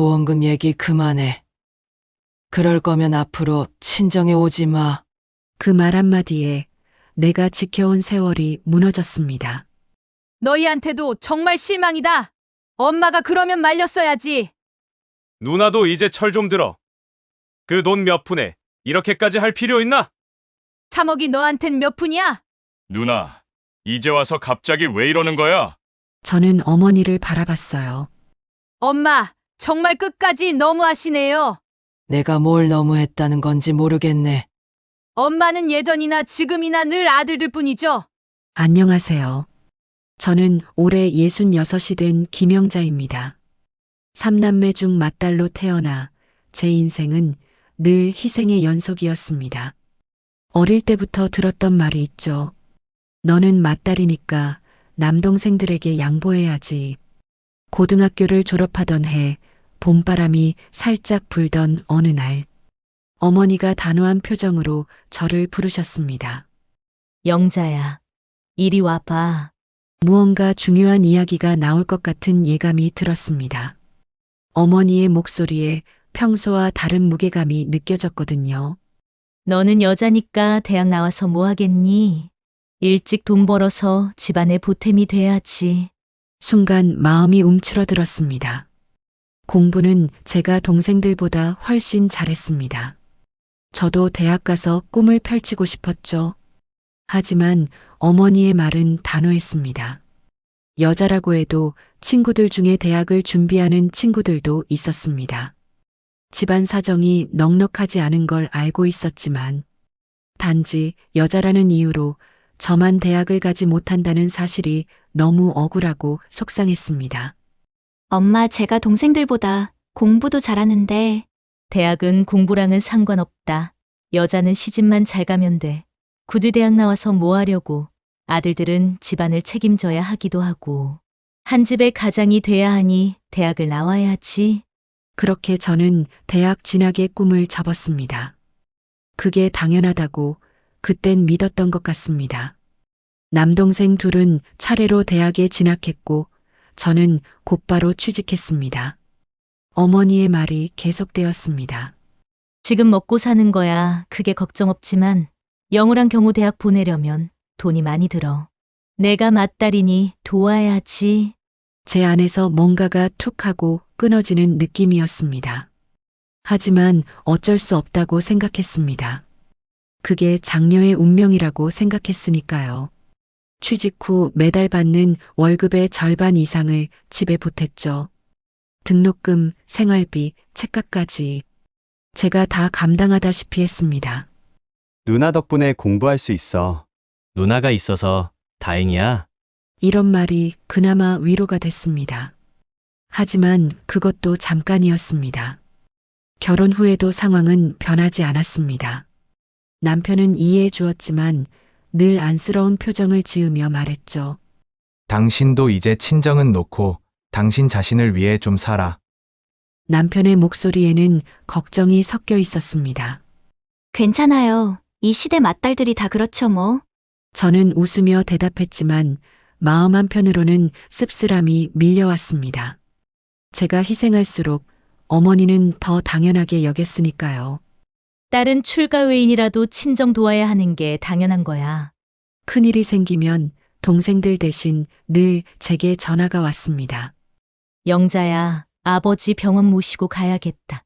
보험금 얘기 그만해. 그럴 거면 앞으로 친정에 오지 마. 그 말 한마디에 내가 지켜온 세월이 무너졌습니다. 너희한테도 정말 실망이다. 엄마가 그러면 말렸어야지. 누나도 이제 철 좀 들어. 그 돈 몇 푼에 이렇게까지 할 필요 있나? 3억이 너한텐 몇 푼이야? 누나, 이제 와서 갑자기 왜 이러는 거야? 저는 어머니를 바라봤어요. 엄마, 정말 끝까지 너무하시네요. 내가 뭘 너무했다는 건지 모르겠네. 엄마는 예전이나 지금이나 늘 아들들 뿐이죠. 안녕하세요. 저는 올해 66이 된 김영자입니다. 3남매 중 맏딸로 태어나 제 인생은 늘 희생의 연속이었습니다. 어릴 때부터 들었던 말이 있죠. 너는 맏딸이니까 남동생들에게 양보해야지. 고등학교를 졸업하던 해 봄바람이 살짝 불던 어느 날 어머니가 단호한 표정으로 저를 부르셨습니다. 영자야, 이리 와봐. 무언가 중요한 이야기가 나올 것 같은 예감이 들었습니다. 어머니의 목소리에 평소와 다른 무게감이 느껴졌거든요. 너는 여자니까 대학 나와서 뭐 하겠니? 일찍 돈 벌어서 집안의 보탬이 돼야지. 순간 마음이 움츠러들었습니다. 공부는 제가 동생들보다 훨씬 잘했습니다. 저도 대학 가서 꿈을 펼치고 싶었죠. 하지만 어머니의 말은 단호했습니다. 여자라고 해도 친구들 중에 대학을 준비하는 친구들도 있었습니다. 집안 사정이 넉넉하지 않은 걸 알고 있었지만 단지 여자라는 이유로 저만 대학을 가지 못한다는 사실이 너무 억울하고 속상했습니다. 엄마, 제가 동생들보다 공부도 잘하는데 대학은 공부랑은 상관없다. 여자는 시집만 잘 가면 돼. 굳이 대학 나와서 뭐 하려고. 아들들은 집안을 책임져야 하기도 하고. 한 집의 가장이 돼야 하니 대학을 나와야지. 그렇게 저는 대학 진학의 꿈을 접었습니다. 그게 당연하다고 그땐 믿었던 것 같습니다. 남동생 둘은 차례로 대학에 진학했고 저는 곧바로 취직했습니다. 어머니의 말이 계속되었습니다. 지금 먹고 사는 거야. 그게 걱정 없지만 영우랑 경우 대학 보내려면 돈이 많이 들어. 내가 맏딸이니 도와야지. 제 안에서 뭔가가 툭 하고 끊어지는 느낌이었습니다. 하지만 어쩔 수 없다고 생각했습니다. 그게 장녀의 운명이라고 생각했으니까요. 취직 후 매달 받는 월급의 절반 이상을 집에 보탰죠. 등록금, 생활비, 책값까지 제가 다 감당하다시피 했습니다. 누나 덕분에 공부할 수 있어. 누나가 있어서 다행이야. 이런 말이 그나마 위로가 됐습니다. 하지만 그것도 잠깐이었습니다. 결혼 후에도 상황은 변하지 않았습니다. 남편은 이해해 주었지만 늘 안쓰러운 표정을 지으며 말했죠. 당신도 이제 친정은 놓고 당신 자신을 위해 좀 살아. 남편의 목소리에는 걱정이 섞여 있었습니다. 괜찮아요. 이 시대 맏딸들이 다 그렇죠 뭐. 저는 웃으며 대답했지만 마음 한편으로는 씁쓸함이 밀려왔습니다. 제가 희생할수록 어머니는 더 당연하게 여겼으니까요. 딸은 출가 외인이라도 친정 도와야 하는 게 당연한 거야. 큰일이 생기면 동생들 대신 늘 제게 전화가 왔습니다. 영자야, 아버지 병원 모시고 가야겠다.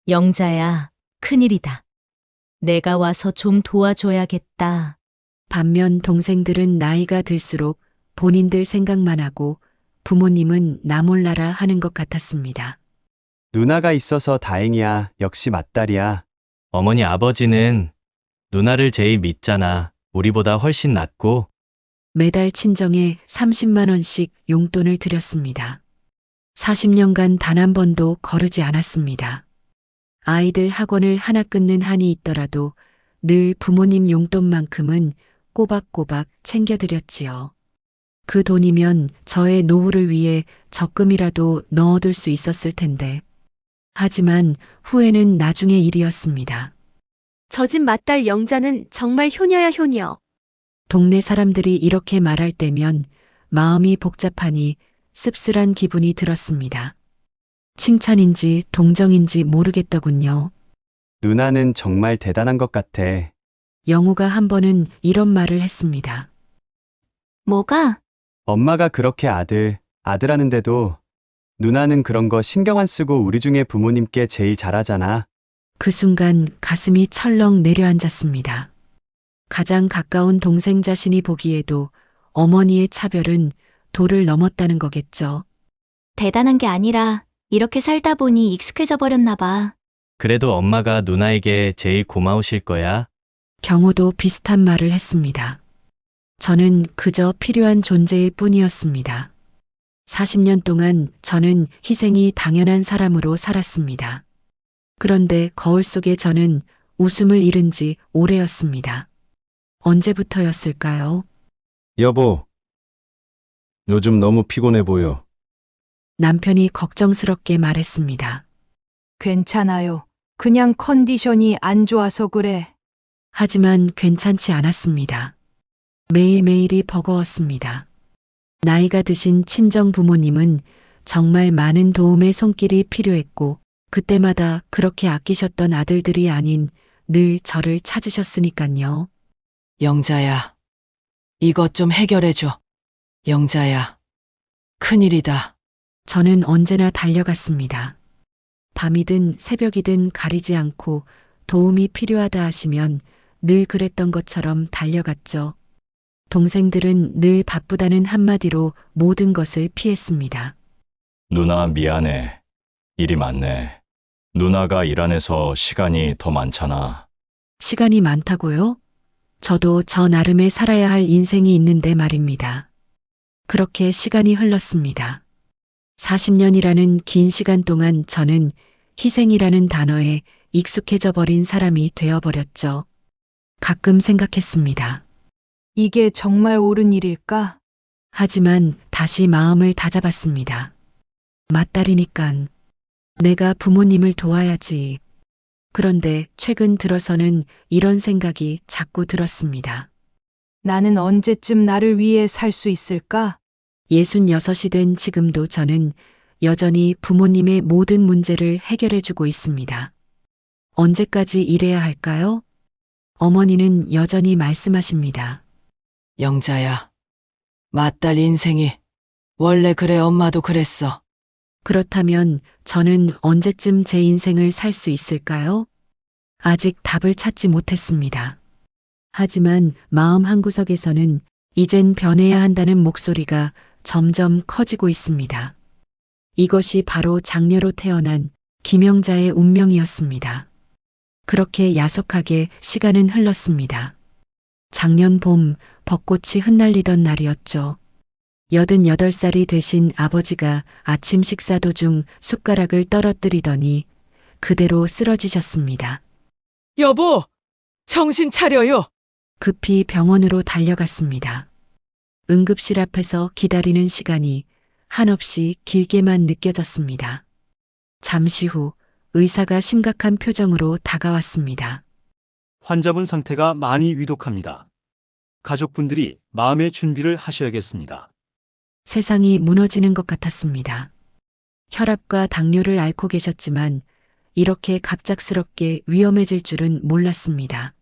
영자야, 큰일이다. 내가 와서 좀 도와줘야겠다. 반면 동생들은 나이가 들수록 본인들 생각만 하고 부모님은 나 몰라라 하는 것 같았습니다. 누나가 있어서 다행이야. 역시 맏딸이야. 어머니 아버지는 누나를 제일 믿잖아. 우리보다 훨씬 낫고. 매달 친정에 30만 원씩 용돈을 드렸습니다. 40년간 단 한 번도 거르지 않았습니다. 아이들 학원을 하나 끊는 한이 있더라도 늘 부모님 용돈만큼은 꼬박꼬박 챙겨드렸지요. 그 돈이면 저의 노후를 위해 적금이라도 넣어둘 수 있었을 텐데. 하지만 후회는 나중의 일이었습니다. 저 집 맏딸 영자는 정말 효녀야 효녀. 동네 사람들이 이렇게 말할 때면 마음이 복잡하니 씁쓸한 기분이 들었습니다. 칭찬인지 동정인지 모르겠더군요. 누나는 정말 대단한 것 같아. 영우가 한 번은 이런 말을 했습니다. 뭐가? 엄마가 그렇게 아들하는데도 누나는 그런 거 신경 안 쓰고 우리 중에 부모님께 제일 잘하잖아. 그 순간 가슴이 철렁 내려앉았습니다. 가장 가까운 동생 자신이 보기에도 어머니의 차별은 도를 넘었다는 거겠죠. 대단한 게 아니라 이렇게 살다 보니 익숙해져 버렸나 봐. 그래도 엄마가 누나에게 제일 고마우실 거야. 경우도 비슷한 말을 했습니다. 저는 그저 필요한 존재일 뿐이었습니다. 40년 동안 저는 희생이 당연한 사람으로 살았습니다. 그런데 거울 속에 저는 웃음을 잃은 지 오래였습니다. 언제부터였을까요? 여보, 요즘 너무 피곤해 보여. 남편이 걱정스럽게 말했습니다. 괜찮아요. 그냥 컨디션이 안 좋아서 그래. 하지만 괜찮지 않았습니다. 매일매일이 버거웠습니다. 나이가 드신 친정 부모님은 정말 많은 도움의 손길이 필요했고 그때마다 그렇게 아끼셨던 아들들이 아닌 늘 저를 찾으셨으니깐요. 영자야, 이것 좀 해결해줘. 영자야, 큰일이다. 저는 언제나 달려갔습니다. 밤이든 새벽이든 가리지 않고 도움이 필요하다 하시면 늘 그랬던 것처럼 달려갔죠. 동생들은 늘 바쁘다는 한마디로 모든 것을 피했습니다. 누나 미안해. 일이 많네. 누나가 일 안에서 시간이 더 많잖아. 시간이 많다고요? 저도 저 나름의 살아야 할 인생이 있는데 말입니다. 그렇게 시간이 흘렀습니다. 40년이라는 긴 시간 동안 저는 희생이라는 단어에 익숙해져 버린 사람이 되어버렸죠. 가끔 생각했습니다. 이게 정말 옳은 일일까? 하지만 다시 마음을 다잡았습니다. 맞다리니깐 내가 부모님을 도와야지. 그런데 최근 들어서는 이런 생각이 자꾸 들었습니다. 나는 언제쯤 나를 위해 살 수 있을까? 66이 된 지금도 저는 여전히 부모님의 모든 문제를 해결해주고 있습니다. 언제까지 이래야 할까요? 어머니는 여전히 말씀하십니다. 영자야, 맏딸 인생이 원래 그래 엄마도 그랬어. 그렇다면 저는 언제쯤 제 인생을 살 수 있을까요? 아직 답을 찾지 못했습니다. 하지만 마음 한구석에서는 이젠 변해야 한다는 목소리가 점점 커지고 있습니다. 이것이 바로 장녀로 태어난 김영자의 운명이었습니다. 그렇게 야속하게 시간은 흘렀습니다. 작년 봄 벚꽃이 흩날리던 날이었죠. 88살이 되신 아버지가 아침 식사 도중 숟가락을 떨어뜨리더니 그대로 쓰러지셨습니다. 여보, 정신 차려요. 급히 병원으로 달려갔습니다. 응급실 앞에서 기다리는 시간이 한없이 길게만 느껴졌습니다. 잠시 후 의사가 심각한 표정으로 다가왔습니다. 환자분 상태가 많이 위독합니다. 가족분들이 마음의 준비를 하셔야겠습니다. 세상이 무너지는 것 같았습니다. 혈압과 당뇨를 앓고 계셨지만 이렇게 갑작스럽게 위험해질 줄은 몰랐습니다.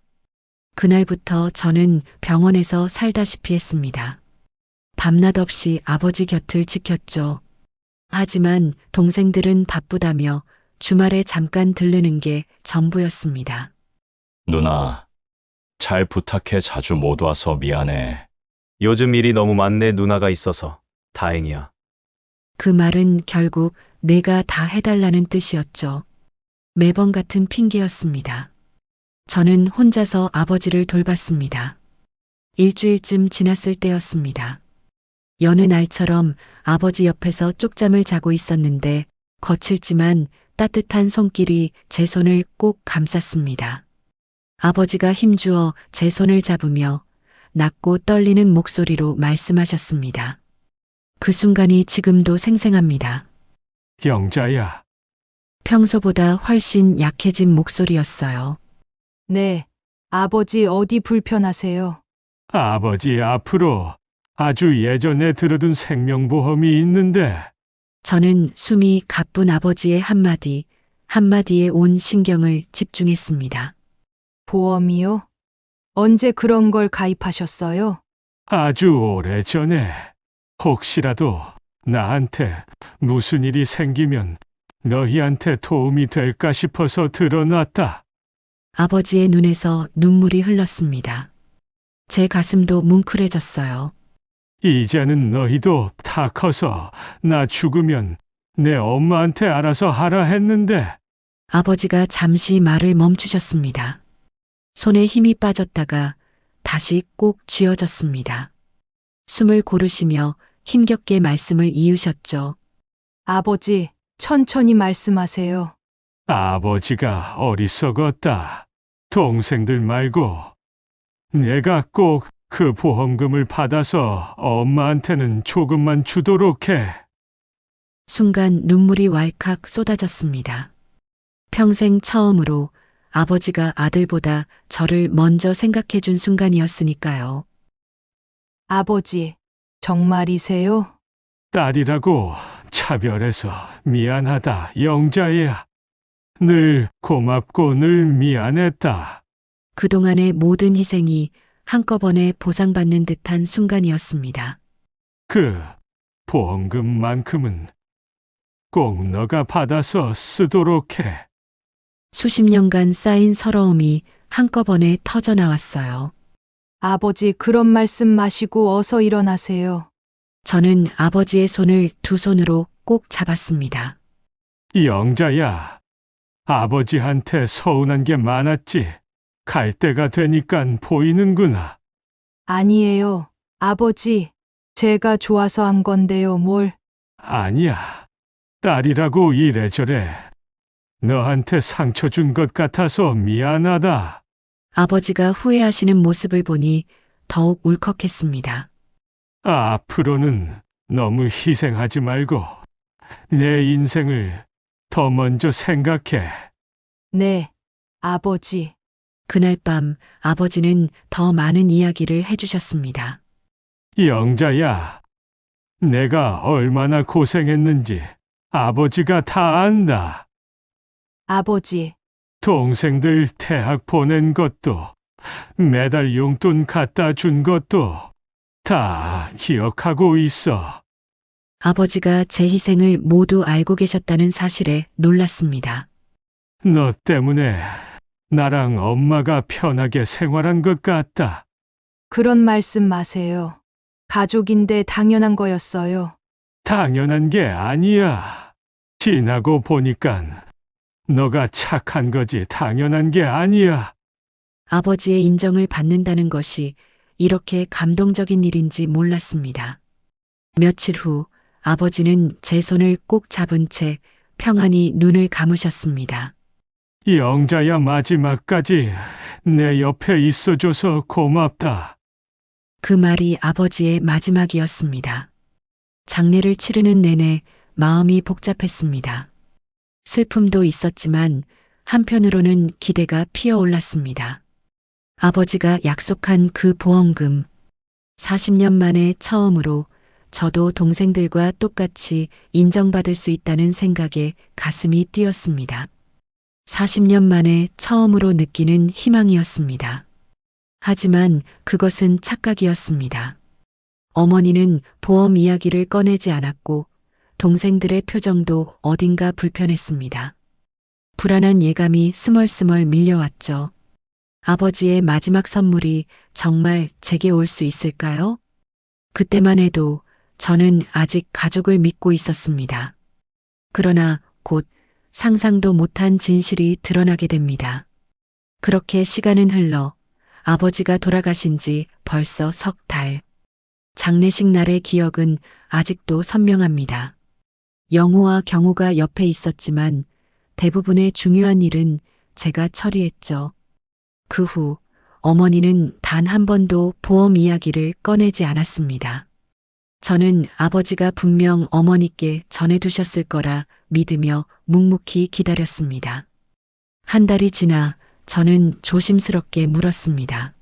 그날부터 저는 병원에서 살다시피 했습니다. 밤낮 없이 아버지 곁을 지켰죠. 하지만 동생들은 바쁘다며 주말에 잠깐 들르는 게 전부였습니다. 누나, 잘 부탁해. 자주 못 와서 미안해. 요즘 일이 너무 많네. 누나가 있어서 다행이야. 그 말은 결국 내가 다 해달라는 뜻이었죠. 매번 같은 핑계였습니다. 저는 혼자서 아버지를 돌봤습니다. 일주일쯤 지났을 때였습니다. 여느 날처럼 아버지 옆에서 쪽잠을 자고 있었는데 거칠지만 따뜻한 손길이 제 손을 꼭 감쌌습니다. 아버지가 힘주어 제 손을 잡으며 낮고 떨리는 목소리로 말씀하셨습니다. 그 순간이 지금도 생생합니다. 영자야. 평소보다 훨씬 약해진 목소리였어요. 네, 아버지 어디 불편하세요? 아버지 앞으로 아주 예전에 들어둔 생명보험이 있는데 저는 숨이 가쁜 아버지의 한마디에 온 신경을 집중했습니다. 보험이요? 언제 그런 걸 가입하셨어요? 아주 오래 전에 혹시라도 나한테 무슨 일이 생기면 너희한테 도움이 될까 싶어서 들어놨다. 아버지의 눈에서 눈물이 흘렀습니다. 제 가슴도 뭉클해졌어요. 이제는 너희도 다 커서 나 죽으면 내 엄마한테 알아서 하라 했는데 아버지가 잠시 말을 멈추셨습니다. 손에 힘이 빠졌다가 다시 꼭 쥐어졌습니다. 숨을 고르시며 힘겹게 말씀을 이으셨죠. 아버지, 천천히 말씀하세요. 아버지가 어리석었다. 동생들 말고 내가 꼭 그 보험금을 받아서 엄마한테는 조금만 주도록 해. 순간 눈물이 왈칵 쏟아졌습니다. 평생 처음으로 아버지가 아들보다 저를 먼저 생각해 준 순간이었으니까요. 아버지, 정말이세요? 딸이라고 차별해서 미안하다, 영자야. 늘 고맙고 늘 미안했다. 그동안의 모든 희생이 한꺼번에 보상받는 듯한 순간이었습니다. 그 보험금만큼은 꼭 너가 받아서 쓰도록 해. 수십 년간 쌓인 서러움이 한꺼번에 터져 나왔어요. 아버지, 그런 말씀 마시고 어서 일어나세요. 저는 아버지의 손을 두 손으로 꼭 잡았습니다. 영자야, 아버지한테 서운한 게 많았지. 갈 때가 되니깐 보이는구나. 아니에요. 아버지, 제가 좋아서 한 건데요, 뭘. 아니야. 딸이라고 이래저래 너한테 상처 준 것 같아서 미안하다. 아버지가 후회하시는 모습을 보니 더욱 울컥했습니다. 앞으로는 너무 희생하지 말고 내 인생을 더 먼저 생각해. 네, 아버지. 그날 밤 아버지는 더 많은 이야기를 해주셨습니다. 영자야, 내가 얼마나 고생했는지 아버지가 다 안다. 아버지, 동생들 대학 보낸 것도 매달 용돈 갖다 준 것도 다 기억하고 있어. 아버지가 제 희생을 모두 알고 계셨다는 사실에 놀랐습니다. 너 때문에 나랑 엄마가 편하게 생활한 것 같다. 그런 말씀 마세요. 가족인데 당연한 거였어요. 당연한 게 아니야. 지나고 보니깐 너가 착한 거지 당연한 게 아니야. 아버지의 인정을 받는다는 것이 이렇게 감동적인 일인지 몰랐습니다. 며칠 후 아버지는 제 손을 꼭 잡은 채 평안히 눈을 감으셨습니다. 영자야, 마지막까지 내 옆에 있어줘서 고맙다. 그 말이 아버지의 마지막이었습니다. 장례를 치르는 내내 마음이 복잡했습니다. 슬픔도 있었지만 한편으로는 기대가 피어올랐습니다. 아버지가 약속한 그 보험금, 40년 만에 처음으로 저도 동생들과 똑같이 인정받을 수 있다는 생각에 가슴이 뛰었습니다. 40년 만에 처음으로 느끼는 희망이었습니다. 하지만 그것은 착각이었습니다. 어머니는 보험 이야기를 꺼내지 않았고 동생들의 표정도 어딘가 불편했습니다. 불안한 예감이 스멀스멀 밀려왔죠. 아버지의 마지막 선물이 정말 제게 올 수 있을까요? 그때만 해도 저는 아직 가족을 믿고 있었습니다. 그러나 곧 상상도 못한 진실이 드러나게 됩니다. 그렇게 시간은 흘러 아버지가 돌아가신 지 벌써 석 달. 장례식 날의 기억은 아직도 선명합니다. 영호와 경호가 옆에 있었지만 대부분의 중요한 일은 제가 처리했죠. 그 후 어머니는 단 한 번도 보험 이야기를 꺼내지 않았습니다. 저는 아버지가 분명 어머니께 전해두셨을 거라 믿으며 묵묵히 기다렸습니다. 한 달이 지나 저는 조심스럽게 물었습니다.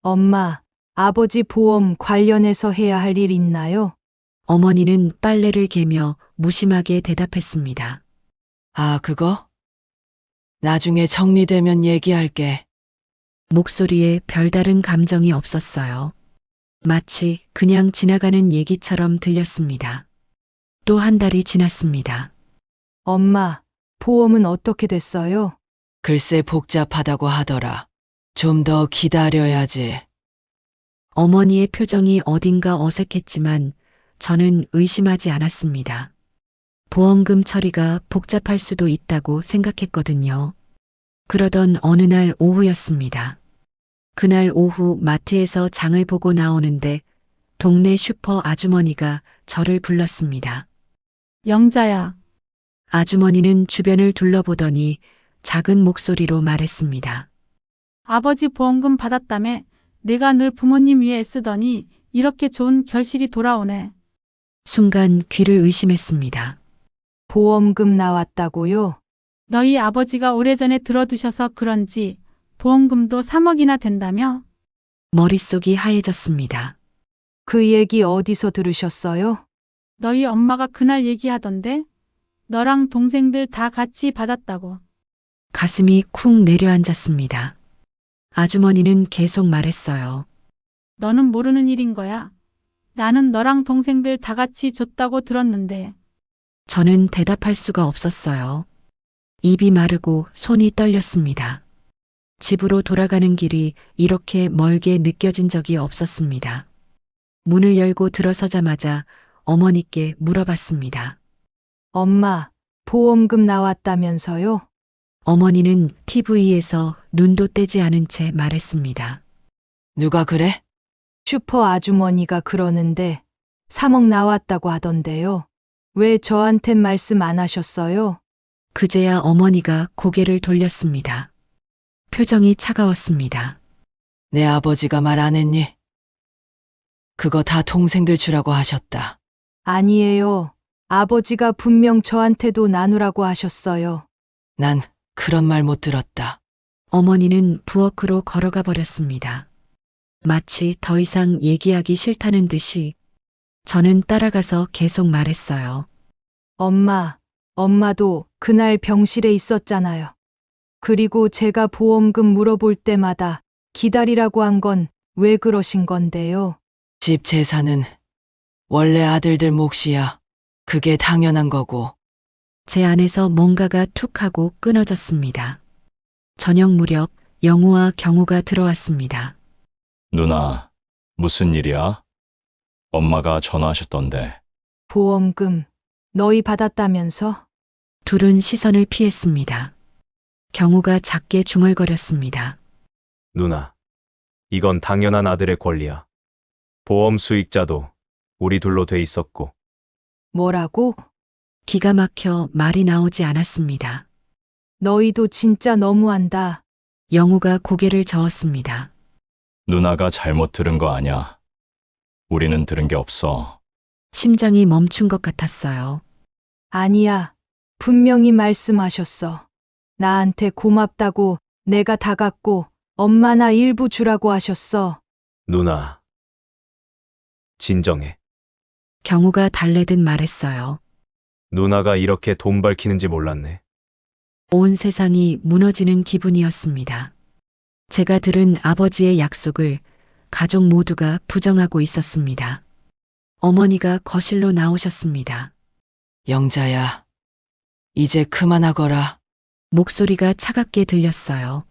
엄마, 아버지 보험 관련해서 해야 할 일 있나요? 어머니는 빨래를 개며 무심하게 대답했습니다. 아, 그거? 나중에 정리되면 얘기할게. 목소리에 별다른 감정이 없었어요. 마치 그냥 지나가는 얘기처럼 들렸습니다. 또 한 달이 지났습니다. 엄마, 보험은 어떻게 됐어요? 글쎄 복잡하다고 하더라. 좀 더 기다려야지. 어머니의 표정이 어딘가 어색했지만 저는 의심하지 않았습니다. 보험금 처리가 복잡할 수도 있다고 생각했거든요. 그러던 어느 날 오후였습니다. 그날 오후 마트에서 장을 보고 나오는데 동네 슈퍼 아주머니가 저를 불렀습니다. 영자야. 아주머니는 주변을 둘러보더니 작은 목소리로 말했습니다. 아버지 보험금 받았다며 내가 늘 부모님 위해 애쓰더니 이렇게 좋은 결실이 돌아오네. 순간 귀를 의심했습니다. 보험금 나왔다고요? 너희 아버지가 오래전에 들어두셔서 그런지 보험금도 3억이나 된다며? 머릿속이 하얘졌습니다. 그 얘기 어디서 들으셨어요? 너희 엄마가 그날 얘기하던데? 너랑 동생들 다 같이 받았다고. 가슴이 쿵 내려앉았습니다. 아주머니는 계속 말했어요. 너는 모르는 일인 거야. 나는 너랑 동생들 다 같이 줬다고 들었는데. 저는 대답할 수가 없었어요. 입이 마르고 손이 떨렸습니다. 집으로 돌아가는 길이 이렇게 멀게 느껴진 적이 없었습니다. 문을 열고 들어서자마자 어머니께 물어봤습니다. 엄마, 보험금 나왔다면서요? 어머니는 TV에서 눈도 떼지 않은 채 말했습니다. 누가 그래? 슈퍼 아주머니가 그러는데 3억 나왔다고 하던데요. 왜 저한텐 말씀 안 하셨어요? 그제야 어머니가 고개를 돌렸습니다. 표정이 차가웠습니다. 내 아버지가 말 안 했니? 그거 다 동생들 주라고 하셨다. 아니에요. 아버지가 분명 저한테도 나누라고 하셨어요. 난 그런 말 못 들었다. 어머니는 부엌으로 걸어가 버렸습니다. 마치 더 이상 얘기하기 싫다는 듯이 저는 따라가서 계속 말했어요. 엄마도 그날 병실에 있었잖아요. 그리고 제가 보험금 물어볼 때마다 기다리라고 한 건 왜 그러신 건데요? 집 재산은 원래 아들들 몫이야. 그게 당연한 거고. 제 안에서 뭔가가 툭 하고 끊어졌습니다. 저녁 무렵 영우와 경우가 들어왔습니다. 누나, 무슨 일이야? 엄마가 전화하셨던데. 보험금 너희 받았다면서? 둘은 시선을 피했습니다. 경우가 작게 중얼거렸습니다. 누나, 이건 당연한 아들의 권리야. 보험 수익자도 우리 둘로 돼 있었고. 뭐라고? 기가 막혀 말이 나오지 않았습니다. 너희도 진짜 너무한다. 영우가 고개를 저었습니다. 누나가 잘못 들은 거 아냐. 우리는 들은 게 없어. 심장이 멈춘 것 같았어요. 아니야. 분명히 말씀하셨어. 나한테 고맙다고 내가 다 갖고 엄마나 일부 주라고 하셨어. 누나, 진정해. 경우가 달래듯 말했어요. 누나가 이렇게 돈 밝히는지 몰랐네. 온 세상이 무너지는 기분이었습니다. 제가 들은 아버지의 약속을 가족 모두가 부정하고 있었습니다. 어머니가 거실로 나오셨습니다. 영자야, 이제 그만하거라. 목소리가 차갑게 들렸어요.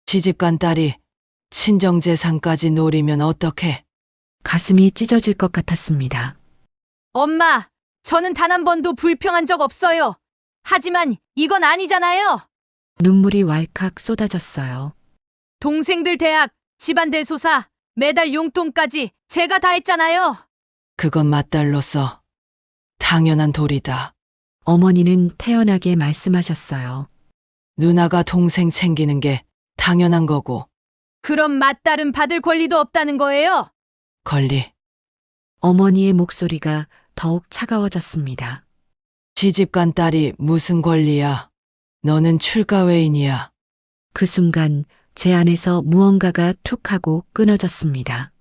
시집간 딸이 친정재산까지 노리면 어떡해? 가슴이 찢어질 것 같았습니다. 엄마, 저는 단 한 번도 불평한 적 없어요. 하지만 이건 아니잖아요. 눈물이 왈칵 쏟아졌어요. 동생들 대학, 집안 대소사, 매달 용돈까지 제가 다 했잖아요. 그건 맏딸로서 당연한 도리다. 어머니는 태연하게 말씀하셨어요. 누나가 동생 챙기는 게 당연한 거고. 그럼 맏딸은 받을 권리도 없다는 거예요? 권리. 어머니의 목소리가 더욱 차가워졌습니다. 시집간 딸이 무슨 권리야? 너는 출가외인이야. 그 순간 제 안에서 무언가가 툭 하고 끊어졌습니다.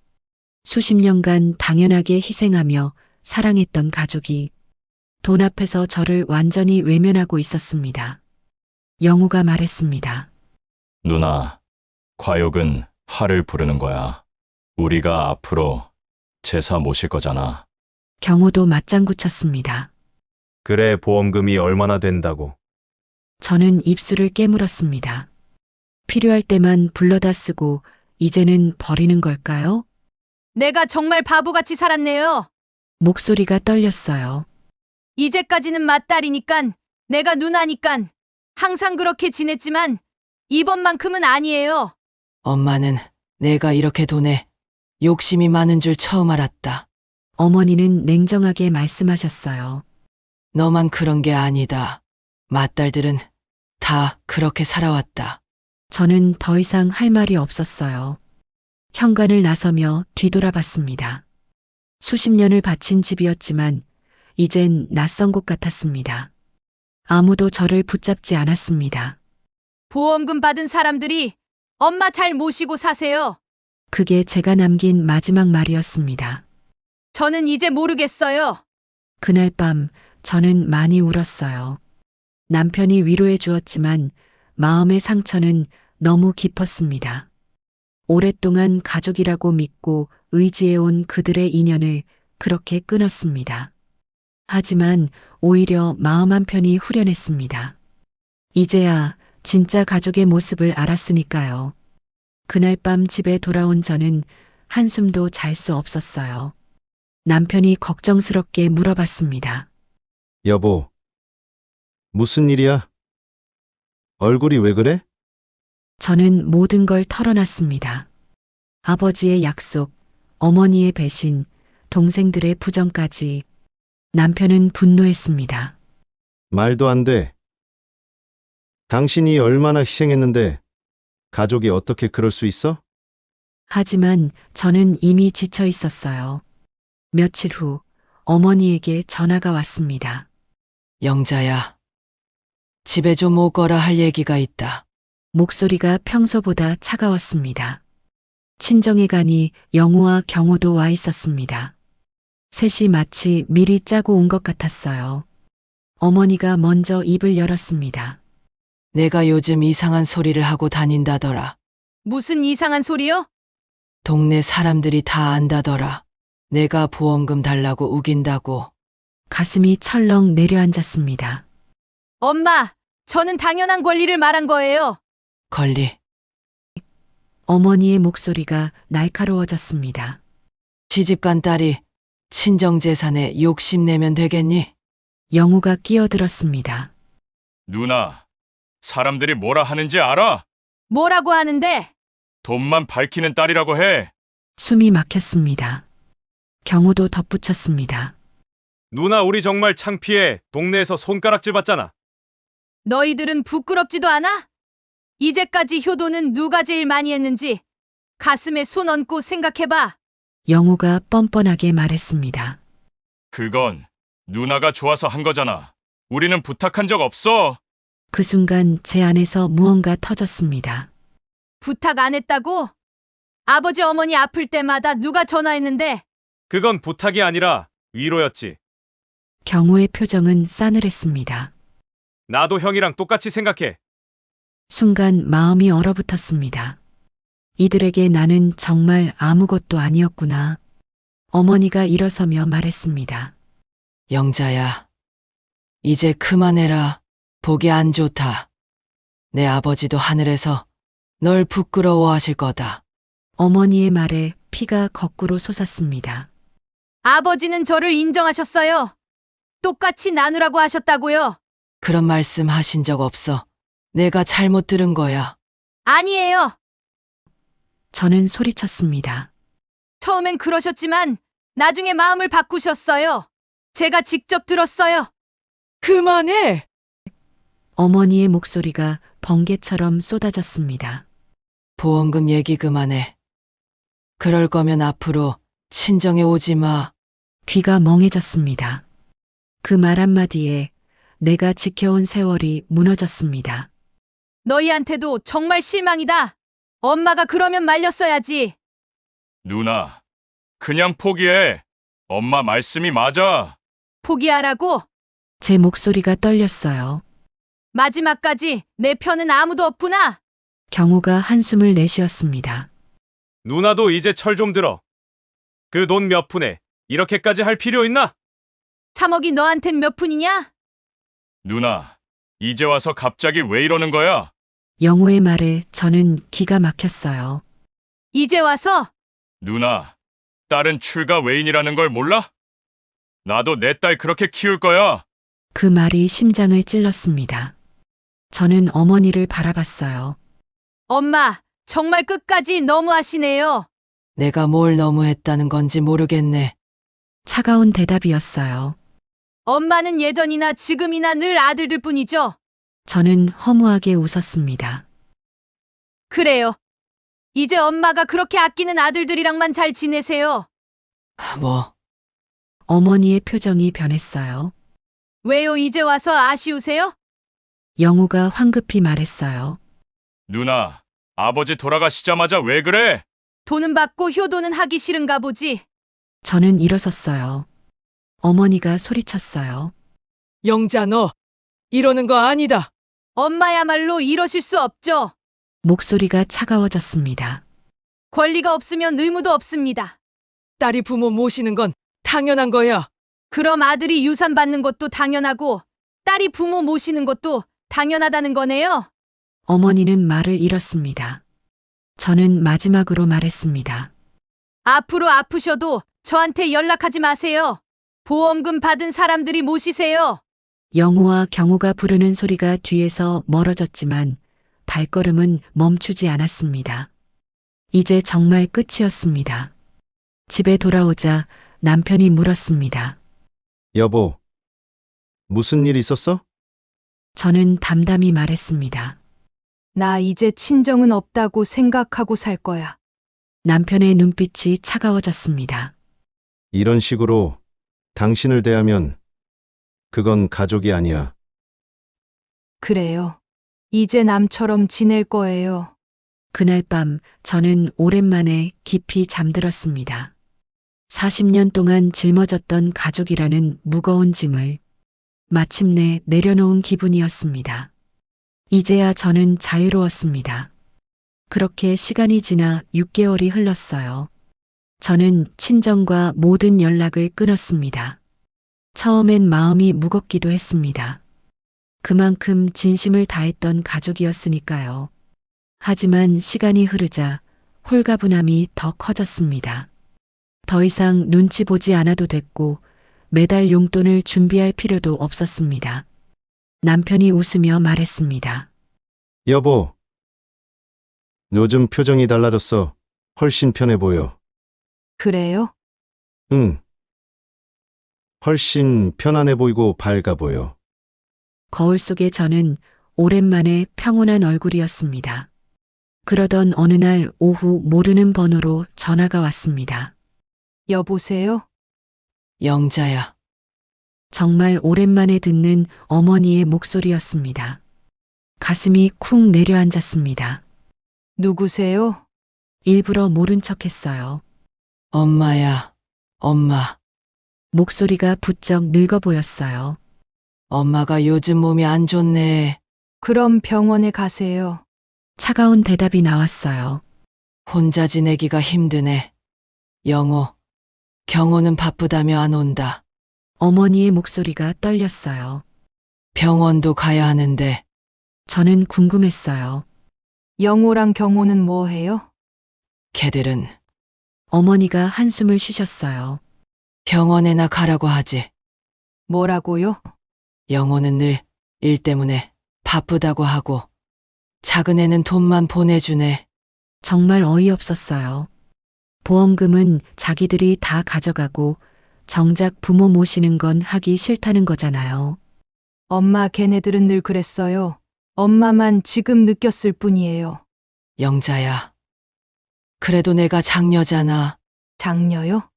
수십 년간 당연하게 희생하며 사랑했던 가족이 돈 앞에서 저를 완전히 외면하고 있었습니다. 영우가 말했습니다. 누나, 과욕은 화를 부르는 거야. 우리가 앞으로 제사 모실 거잖아. 경호도 맞장구 쳤습니다. 그래, 보험금이 얼마나 된다고. 저는 입술을 깨물었습니다. 필요할 때만 불러다 쓰고 이제는 버리는 걸까요? 내가 정말 바보같이 살았네요. 목소리가 떨렸어요. 이제까지는 맏딸이니깐, 내가 누나니깐 항상 그렇게 지냈지만 이번만큼은 아니에요. 엄마는 내가 이렇게 돈에 욕심이 많은 줄 처음 알았다. 어머니는 냉정하게 말씀하셨어요. 너만 그런 게 아니다. 맏딸들은 다 그렇게 살아왔다. 저는 더 이상 할 말이 없었어요. 현관을 나서며 뒤돌아봤습니다. 수십 년을 바친 집이었지만 이젠 낯선 곳 같았습니다. 아무도 저를 붙잡지 않았습니다. 보험금 받은 사람들이 엄마 잘 모시고 사세요. 그게 제가 남긴 마지막 말이었습니다. 저는 이제 모르겠어요. 그날 밤 저는 많이 울었어요. 남편이 위로해 주었지만 마음의 상처는 너무 깊었습니다. 오랫동안 가족이라고 믿고 의지해온 그들의 인연을 그렇게 끊었습니다. 하지만 오히려 마음 한편이 후련했습니다. 이제야 진짜 가족의 모습을 알았으니까요. 그날 밤 집에 돌아온 저는 한숨도 잘 수 없었어요. 남편이 걱정스럽게 물어봤습니다. 여보, 무슨 일이야? 얼굴이 왜 그래? 저는 모든 걸 털어놨습니다. 아버지의 약속, 어머니의 배신, 동생들의 부정까지. 남편은 분노했습니다. 말도 안 돼. 당신이 얼마나 희생했는데 가족이 어떻게 그럴 수 있어? 하지만 저는 이미 지쳐 있었어요. 며칠 후 어머니에게 전화가 왔습니다. 영자야, 집에 좀 오거라 할 얘기가 있다. 목소리가 평소보다 차가웠습니다. 친정에 가니 영우와 경호도 와 있었습니다. 셋이 마치 미리 짜고 온 것 같았어요. 어머니가 먼저 입을 열었습니다. 내가 요즘 이상한 소리를 하고 다닌다더라. 무슨 이상한 소리요? 동네 사람들이 다 안다더라. 내가 보험금 달라고 우긴다고. 가슴이 철렁 내려앉았습니다. 엄마, 저는 당연한 권리를 말한 거예요. 권리. 어머니의 목소리가 날카로워졌습니다. 시집간 딸이 친정재산에 욕심내면 되겠니? 영우가 끼어들었습니다. 누나, 사람들이 뭐라 하는지 알아? 뭐라고 하는데? 돈만 밝히는 딸이라고 해. 숨이 막혔습니다. 경우도 덧붙였습니다. 누나, 우리 정말 창피해. 동네에서 손가락질 받잖아. 너희들은 부끄럽지도 않아? 이제까지 효도는 누가 제일 많이 했는지 가슴에 손 얹고 생각해봐. 영우가 뻔뻔하게 말했습니다. 그건 누나가 좋아서 한 거잖아. 우리는 부탁한 적 없어. 그 순간 제 안에서 무언가 터졌습니다. 부탁 안 했다고? 아버지 어머니 아플 때마다 누가 전화했는데? 그건 부탁이 아니라 위로였지. 경우의 표정은 싸늘했습니다. 나도 형이랑 똑같이 생각해. 순간 마음이 얼어붙었습니다. 이들에게 나는 정말 아무것도 아니었구나. 어머니가 일어서며 말했습니다. 영자야, 이제 그만해라. 보기 안 좋다. 내 아버지도 하늘에서 널 부끄러워하실 거다. 어머니의 말에 피가 거꾸로 솟았습니다. 아버지는 저를 인정하셨어요. 똑같이 나누라고 하셨다고요. 그런 말씀 하신 적 없어. 내가 잘못 들은 거야. 아니에요. 저는 소리쳤습니다. 처음엔 그러셨지만 나중에 마음을 바꾸셨어요. 제가 직접 들었어요. 그만해! 어머니의 목소리가 번개처럼 쏟아졌습니다. 보험금 얘기 그만해. 그럴 거면 앞으로 친정에 오지 마. 귀가 멍해졌습니다. 그 말 한마디에 내가 지켜온 세월이 무너졌습니다. 너희한테도 정말 실망이다. 엄마가 그러면 말렸어야지. 누나, 그냥 포기해. 엄마 말씀이 맞아. 포기하라고? 제 목소리가 떨렸어요. 마지막까지 내 편은 아무도 없구나. 경호가 한숨을 내쉬었습니다. 누나도 이제 철 좀 들어. 그 돈 몇 푼에 이렇게까지 할 필요 있나? 3억이 너한텐 몇 푼이냐? 누나, 이제 와서 갑자기 왜 이러는 거야? 영호의 말에 저는 기가 막혔어요. 이제 와서? 누나, 딸은 출가 외인이라는 걸 몰라? 나도 내 딸 그렇게 키울 거야. 그 말이 심장을 찔렀습니다. 저는 어머니를 바라봤어요. 엄마, 정말 끝까지 너무하시네요. 내가 뭘 너무했다는 건지 모르겠네. 차가운 대답이었어요. 엄마는 예전이나 지금이나 늘 아들들 뿐이죠. 저는 허무하게 웃었습니다. 그래요. 이제 엄마가 그렇게 아끼는 아들들이랑만 잘 지내세요. 뭐, 어머니의 표정이 변했어요. 왜요? 이제 와서 아쉬우세요? 영호가 황급히 말했어요. 누나, 아버지 돌아가시자마자 왜 그래? 돈은 받고 효도는 하기 싫은가 보지. 저는 일어섰어요. 어머니가 소리쳤어요. 영자 너 이러는 거 아니다. 엄마야말로 이러실 수 없죠. 목소리가 차가워졌습니다. 권리가 없으면 의무도 없습니다. 딸이 부모 모시는 건 당연한 거야. 그럼 아들이 유산 받는 것도 당연하고 딸이 부모 모시는 것도 당연하다는 거네요. 어머니는 말을 잃었습니다. 저는 마지막으로 말했습니다. 앞으로 아프셔도 저한테 연락하지 마세요. 보험금 받은 사람들이 모시세요. 영호와 경호가 부르는 소리가 뒤에서 멀어졌지만 발걸음은 멈추지 않았습니다. 이제 정말 끝이었습니다. 집에 돌아오자 남편이 물었습니다. 여보, 무슨 일 있었어? 저는 담담히 말했습니다. 나 이제 친정은 없다고 생각하고 살 거야. 남편의 눈빛이 차가워졌습니다. 이런 식으로 당신을 대하면 그건 가족이 아니야. 그래요. 이제 남처럼 지낼 거예요. 그날 밤 저는 오랜만에 깊이 잠들었습니다. 40년 동안 짊어졌던 가족이라는 무거운 짐을 마침내 내려놓은 기분이었습니다. 이제야 저는 자유로웠습니다. 그렇게 시간이 지나 6개월이 흘렀어요. 저는 친정과 모든 연락을 끊었습니다. 처음엔 마음이 무겁기도 했습니다. 그만큼 진심을 다했던 가족이었으니까요. 하지만 시간이 흐르자 홀가분함이 더 커졌습니다. 더 이상 눈치 보지 않아도 됐고 매달 용돈을 준비할 필요도 없었습니다. 남편이 웃으며 말했습니다. 여보, 요즘 표정이 달라졌어. 훨씬 편해 보여. 그래요? 응. 훨씬 편안해 보이고 밝아 보여. 거울 속에 저는 오랜만에 평온한 얼굴이었습니다. 그러던 어느 날 오후 모르는 번호로 전화가 왔습니다. 여보세요? 영자야. 정말 오랜만에 듣는 어머니의 목소리였습니다. 가슴이 쿵 내려앉았습니다. 누구세요? 일부러 모른 척했어요. 엄마야, 엄마. 목소리가 부쩍 늙어 보였어요. 엄마가 요즘 몸이 안 좋네. 그럼 병원에 가세요. 차가운 대답이 나왔어요. 혼자 지내기가 힘드네. 영호, 경호는 바쁘다며 안 온다. 어머니의 목소리가 떨렸어요. 병원도 가야 하는데. 저는 궁금했어요. 영호랑 경호는 뭐 해요? 걔들은 어머니가 한숨을 쉬셨어요. 병원에나 가라고 하지. 뭐라고요? 영호는 늘 일 때문에 바쁘다고 하고 작은 애는 돈만 보내주네. 정말 어이없었어요. 보험금은 자기들이 다 가져가고 정작 부모 모시는 건 하기 싫다는 거잖아요. 엄마 걔네들은 늘 그랬어요. 엄마만 지금 느꼈을 뿐이에요. 영자야. 그래도 내가 장녀잖아. 장녀요?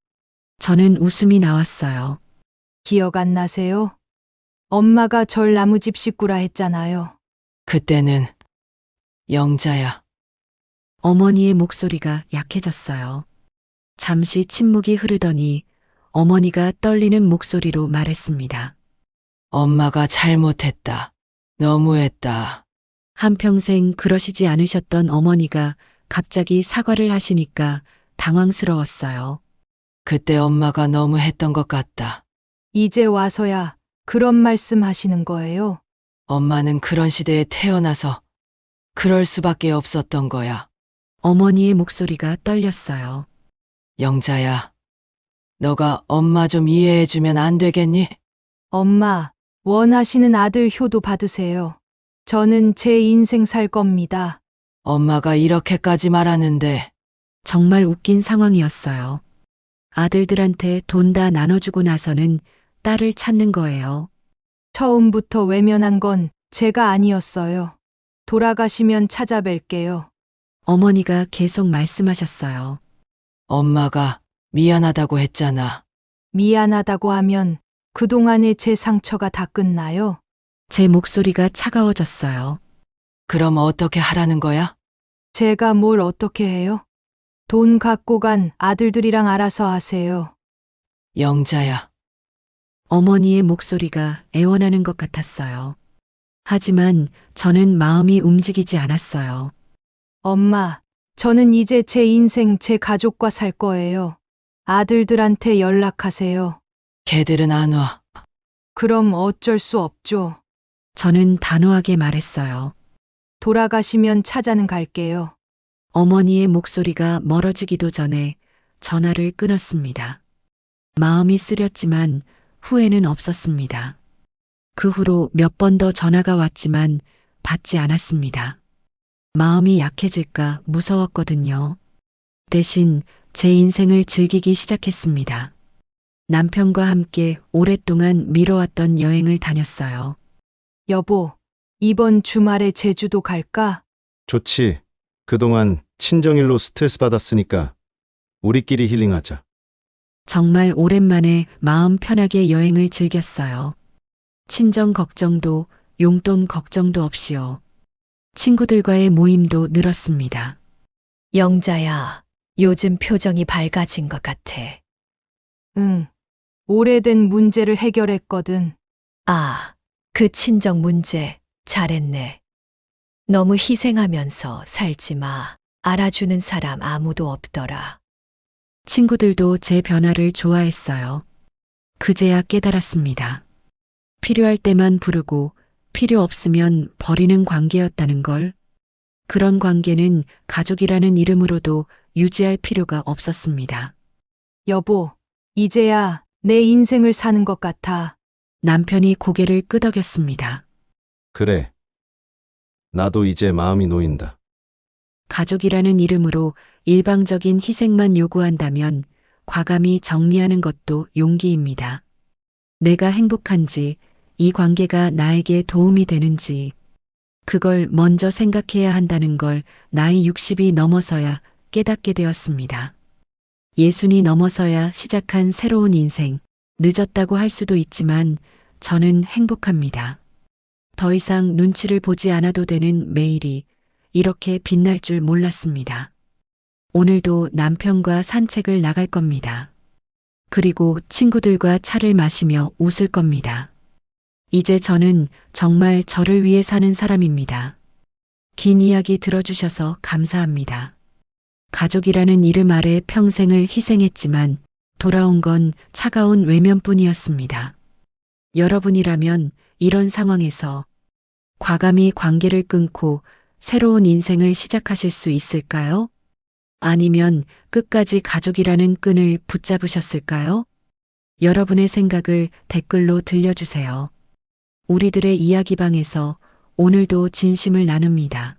저는 웃음이 나왔어요. 기억 안 나세요? 엄마가 절 나무집 식구라 했잖아요. 그때는 영자야. 어머니의 목소리가 약해졌어요. 잠시 침묵이 흐르더니 어머니가 떨리는 목소리로 말했습니다. 엄마가 잘못했다. 너무했다. 한평생 그러시지 않으셨던 어머니가 갑자기 사과를 하시니까 당황스러웠어요. 그때 엄마가 너무 했던 것 같다. 이제 와서야 그런 말씀 하시는 거예요? 엄마는 그런 시대에 태어나서 그럴 수밖에 없었던 거야. 어머니의 목소리가 떨렸어요. 영자야, 너가 엄마 좀 이해해주면 안 되겠니? 엄마, 원하시는 아들 효도 받으세요. 저는 제 인생 살 겁니다. 엄마가 이렇게까지 말하는데 정말 웃긴 상황이었어요. 아들들한테 돈 다 나눠주고 나서는 딸을 찾는 거예요. 처음부터 외면한 건 제가 아니었어요. 돌아가시면 찾아뵐게요. 어머니가 계속 말씀하셨어요. 엄마가 미안하다고 했잖아. 미안하다고 하면 그동안의 제 상처가 다 끝나요? 제 목소리가 차가워졌어요. 그럼 어떻게 하라는 거야? 제가 뭘 어떻게 해요? 돈 갖고 간 아들들이랑 알아서 하세요. 영자야. 어머니의 목소리가 애원하는 것 같았어요. 하지만 저는 마음이 움직이지 않았어요. 엄마, 저는 이제 제 인생 제 가족과 살 거예요. 아들들한테 연락하세요. 걔들은 안 와. 그럼 어쩔 수 없죠. 저는 단호하게 말했어요. 돌아가시면 찾아는 갈게요. 어머니의 목소리가 멀어지기도 전에 전화를 끊었습니다. 마음이 쓰렸지만 후회는 없었습니다. 그 후로 몇 번 더 전화가 왔지만 받지 않았습니다. 마음이 약해질까 무서웠거든요. 대신 제 인생을 즐기기 시작했습니다. 남편과 함께 오랫동안 미뤄왔던 여행을 다녔어요. 여보, 이번 주말에 제주도 갈까? 좋지. 그동안 친정일로 스트레스 받았으니까 우리끼리 힐링하자. 정말 오랜만에 마음 편하게 여행을 즐겼어요. 친정 걱정도 용돈 걱정도 없이요. 친구들과의 모임도 늘었습니다. 영자야, 요즘 표정이 밝아진 것 같아. 응. 오래된 문제를 해결했거든. 아, 그 친정 문제 잘했네. 너무 희생하면서 살지 마. 알아주는 사람 아무도 없더라. 친구들도 제 변화를 좋아했어요. 그제야 깨달았습니다. 필요할 때만 부르고 필요 없으면 버리는 관계였다는 걸. 그런 관계는 가족이라는 이름으로도 유지할 필요가 없었습니다. 여보, 이제야 내 인생을 사는 것 같아. 남편이 고개를 끄덕였습니다. 그래. 나도 이제 마음이 놓인다. 가족이라는 이름으로 일방적인 희생만 요구한다면 과감히 정리하는 것도 용기입니다. 내가 행복한지, 이 관계가 나에게 도움이 되는지, 그걸 먼저 생각해야 한다는 걸 나이 60이 넘어서야 깨닫게 되었습니다. 60이 넘어서야 시작한 새로운 인생, 늦었다고 할 수도 있지만 저는 행복합니다. 더 이상 눈치를 보지 않아도 되는 매일이 이렇게 빛날 줄 몰랐습니다. 오늘도 남편과 산책을 나갈 겁니다. 그리고 친구들과 차를 마시며 웃을 겁니다. 이제 저는 정말 저를 위해 사는 사람입니다. 긴 이야기 들어주셔서 감사합니다. 가족이라는 이름 아래 평생을 희생했지만 돌아온 건 차가운 외면뿐이었습니다. 여러분이라면 이런 상황에서 과감히 관계를 끊고 새로운 인생을 시작하실 수 있을까요? 아니면 끝까지 가족이라는 끈을 붙잡으셨을까요? 여러분의 생각을 댓글로 들려주세요. 우리들의 이야기방에서 오늘도 진심을 나눕니다.